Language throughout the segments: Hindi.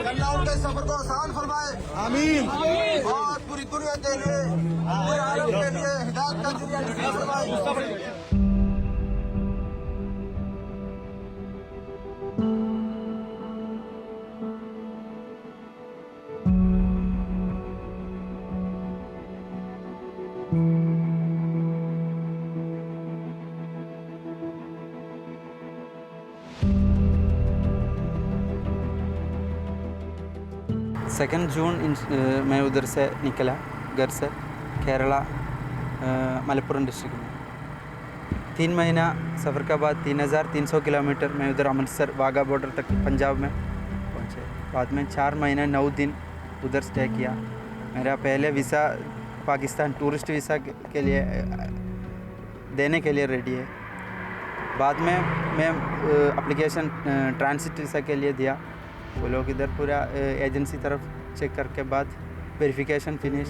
अल्लाह उनके सफर को आसान फरमाए आमीन। और पूरी दुनिया के लिए पूरे आलम के लिए हिदायत का जरिया नसीब फरमाए। सेकेंड जून मैं उधर से निकला घर से केरला मलप्पुरम डिस्ट्रिक्ट में 3 महीना सफ़र के बाद 3300 किलोमीटर मैं उधर अमृतसर वाघा बॉर्डर तक पंजाब में पहुँचे। बाद में 4 महीने 9 दिन उधर स्टे किया। मेरा पहले वीसा पाकिस्तान टूरिस्ट वीसा के लिए देने के लिए रेडी है। बाद में मैं एप्लीकेशन ट्रांसिट वीसा के लिए दिया। वो लोग इधर पूरा एजेंसी तरफ चेक करके बाद वेरिफिकेशन फिनिश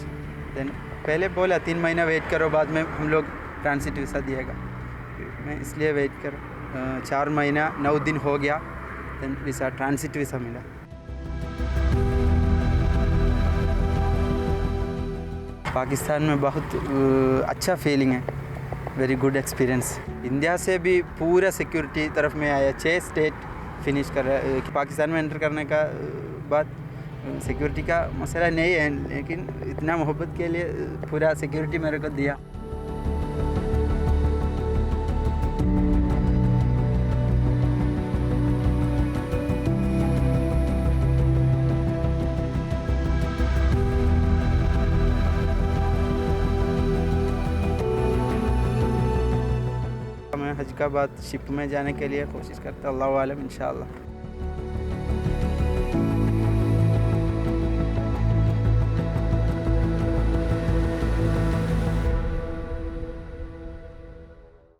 देन पहले बोला 3 महीना वेट करो, बाद में हम लोग ट्रांसिट वीसा दिएगा। मैं इसलिए वेट कर 4 महीना 9 दिन हो गया, देन वीसा ट्रांसिट वीसा मिला। पाकिस्तान में बहुत अच्छा फीलिंग है, वेरी गुड एक्सपीरियंस। इंडिया से भी पूरा सिक्योरिटी तरफ में आया, 6 स्टेट फिनिश कर रहा है। पाकिस्तान में एंटर करने का बाद सिक्योरिटी का मसला नहीं है, लेकिन इतना मोहब्बत के लिए पूरा सिक्योरिटी मेरे को दिया। मैं हज का बाद शिप में जाने के लिए कोशिश करता, अल्लाह आलम इंशाअल्लाह।